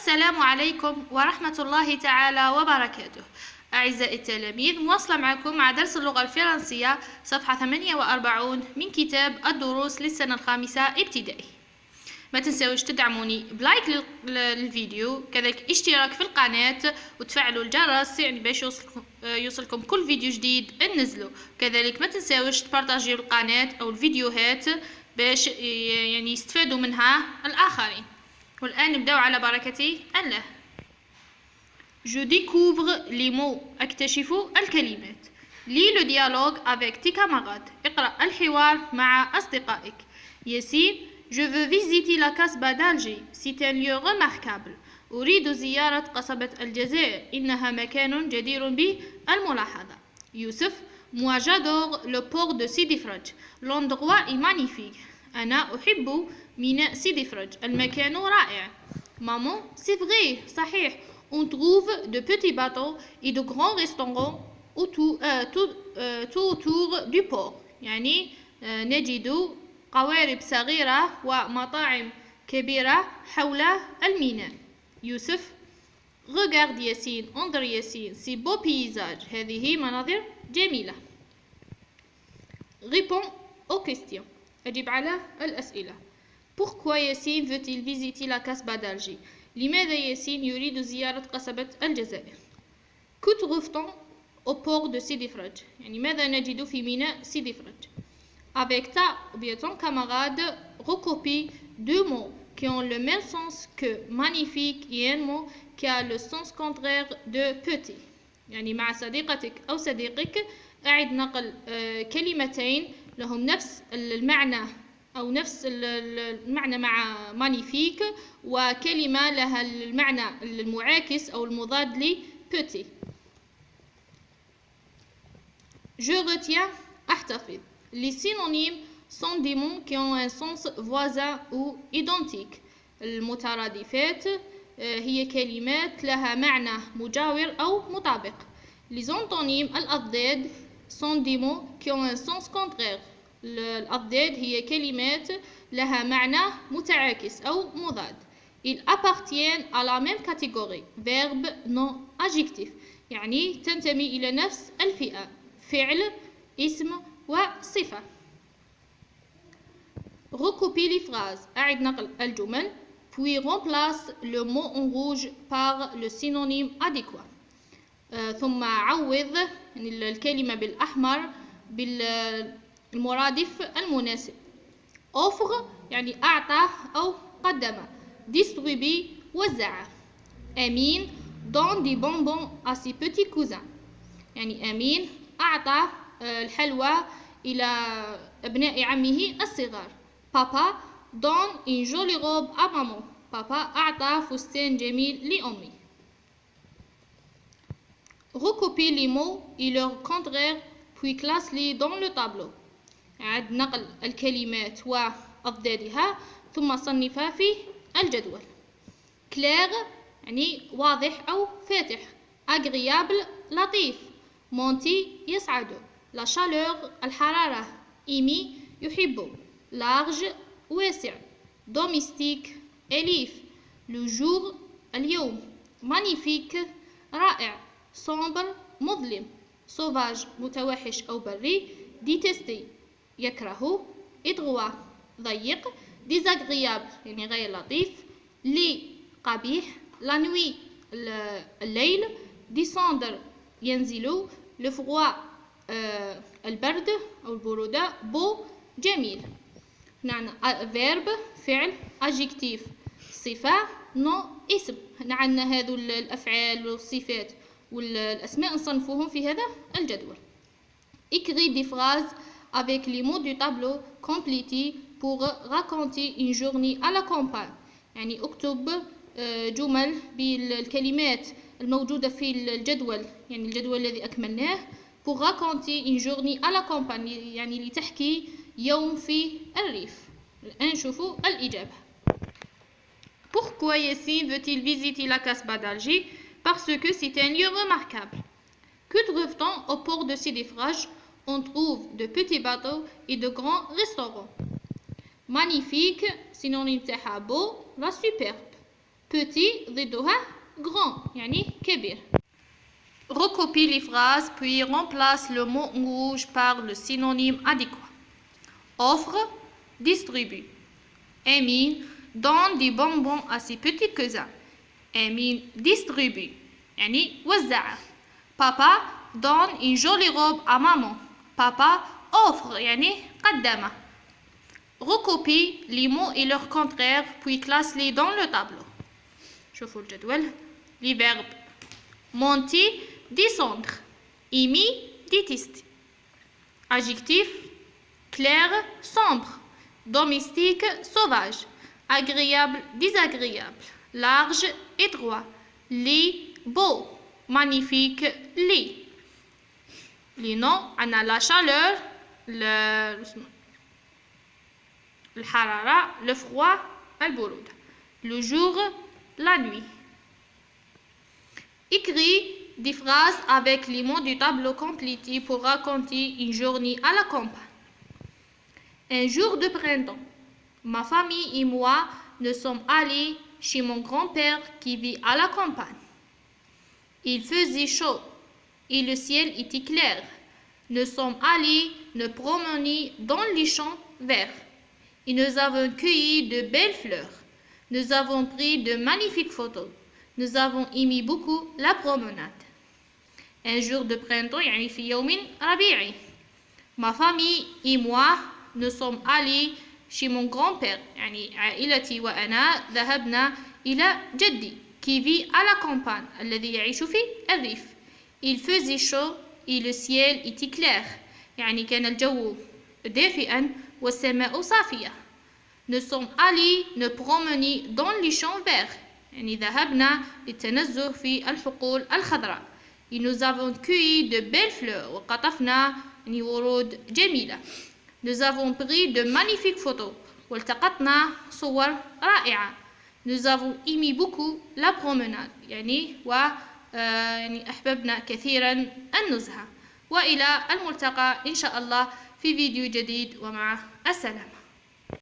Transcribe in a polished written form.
السلام عليكم ورحمة الله تعالى وبركاته. أعزائي التلاميذ، مواصلة معكم مع درس اللغة الفرنسية صفحة 48 من كتاب الدروس للسنة الخامسة ابتدائي. ما تنسوش تدعموني بلايك للفيديو، كذلك اشتراك في القناة وتفعلوا الجرس يعني باش يوصلكم كل فيديو جديد ننزله. كذلك ما تنسوش تبارطاجيو القناة أو الفيديوهات باش يعني يستفادوا منها الآخرين. والآن نبدأ على بركة الله. Je découvre les mots. أكتشف الكلمات. Lis le dialogue avec tes camarades. اقرأ الحوار مع أصدقائك. ياسين: Je veux visiter la Casbah d'Alger. C'est un lieu remarquable. أريد زيارة قصبة الجزائر. إنها مكان جدير بالملاحظة. يوسف: Moi j'adore le port de Sidi Fraj. L'endroit est magnifique. أنا أحب ميناء سيدي فرج. المكان رائع. Maman: C'est vrai, صحيح. On trouve de petits bateaux et de grands restaurants tout autour du port. يعني نجد قوارب صغيرة ومطاعم كبيرة حول الميناء. يوسف: Regarde ياسين، انظر ياسين. C'est beau paysage. هذه مناظر جميلة. Réponds aux questions. أجب على الأسئلة. Pourquoi ياسين veut-il visiter la Casbah d'Alger? لماذا ياسين يريد زيارة قصبة الجزائر؟ Que trouve-t-on au port de Sidi Fraj? يعني ماذا نجد في ميناء سيدي فرج؟ Avec ta ou bien ton camarade, recopie deux mots qui ont le même sens que magnifique et un mot qui a le sens contraire de petit. يعني مع صديقتك أو صديقك أعد نقل كلمتين لهم نفس المعنى أو نفس المعنى مع magnifique، وكلمة لها المعنى المعاكس أو المضاد ل petit. Je retiens، أحتفظ. Les synonymes sont des mots qui ont un sens voisin ou identique. المترادفات هي كلمات لها معنى مجاور أو مطابق. Les antonymes الأضداد sont des mots qui ont un sens contraire. الأضداد هي كلمات لها معنى متعاكس أو مضاد. Ils appartiennent à la même catégorie. Verbe, nom, adjectif. يعني تنتمي إلى نفس الفئة. فعل، اسم وصفة. Recopie les phrases. أعد نقل الجمل. Puis remplace le mot en rouge par le synonyme adéquat. ثم عوض الكلمة بالأحمر بالمرادف المناسب. offre يعني أعطى أو قدم. distribue وزع. أمين donne des bonbons à ses petits cousins. يعني أمين أعطى الحلوى إلى أبناء عمه الصغار. papa donne une jolie robe à maman. بابا أعطى فستان جميل لأمي. Recopie les mots et leurs contraires puis classe-les dans le tableau. عد نقل الكلمات وأضدادها ثم صنفها في الجدول. clair يعني واضح أو فاتح. agréable لطيف. monter يسعد. la chaleur الحرارة. aimer يحب. large واسع. domestique أليف. le jour اليوم. magnifique رائع. sombre مظلم. sauvage متوحش أو بري. détester يكره. étroit ضيق. désagréable يعني غير لطيف. laid قبيح. la nuit الليل. descendre ينزل. le froid البرد أو البرودة. beau جميل. هنا verbe فعل. adjectif صفة. nom اسم. عندنا هذو الأفعال والصفات والأسماء نصنفوهم في هذا الجدول. écris des phrases avec les mots du tableau complétés pour raconter une journée à la campagne. يعني اكتب جمل بالكلمات الموجودة في الجدول، يعني الجدول الذي أكملناه. pour raconter une journée à la campagne يعني لتحكي يوم في الريف. الآن شوفوا الإجابة. Pourquoi Yassine veut-il visiter la Casbah d'Alger? Parce que c'est un lieu remarquable. Que trouve-t-on au port de Sidi Fraj? On trouve de petits bateaux et de grands restaurants. Magnifique, synonyme تاعها beau, la superbe. petit ضدها grand يعني كبير. Recopie les phrases puis remplace le mot rouge par le synonyme adéquat. Offre, distribue. Amine donne des bonbons à ses petits cousins. Amine distribue يعني وزع. Papa donne une jolie robe à maman. Papa offre يعني قدمه. Recopie les mots et leurs contraires puis classe-les dans le tableau. شوفوا الجدول. Les verbes monter, descendre. Aimer, détester. Adjectif clair, sombre. Domestique, sauvage. Agréable, désagréable. Large, étroit. Laid, beau. Magnifique, laid. Les noms, on a la chaleur, le harara, le froid, le bourud. Le jour, la nuit. Écris des phrases avec les mots du tableau complété pour raconter une journée à la campagne. Un jour de printemps, ma famille et moi nous sommes allés chez mon grand-père qui vit à la campagne. Il faisait chaud et le ciel était clair. Nous sommes allés nous promener dans les champs verts et nous avons cueilli de belles fleurs. Nous avons pris de magnifiques photos. Nous avons aimé beaucoup la promenade. Un jour de printemps, يعني في يوم ربيعي. Ma famille et moi nous sommes allés chez mon grand-père. يعني عائلتي وأنا ذهبنا إلى جدي qui vit à la campagne الذي يعيش في الريف. Il faisait chaud et le ciel était clair. يعني كان الجو دافئا والسماء صافية. Nous sommes allés nous promener dans les champs verts. يعني ذهبنا للتنزه في الحقول الخضراء. Et nous avons cueilli de belles fleurs وقطفنا يعني ورود جميلة. Nous avons pris de magnifiques photos والتقطنا صور رائعة. Nous avons aimé beaucoup la promenade يعني يعني أحببنا كثيرا النزهة. وإلى الملتقى إن شاء الله في فيديو جديد ومع السلامة.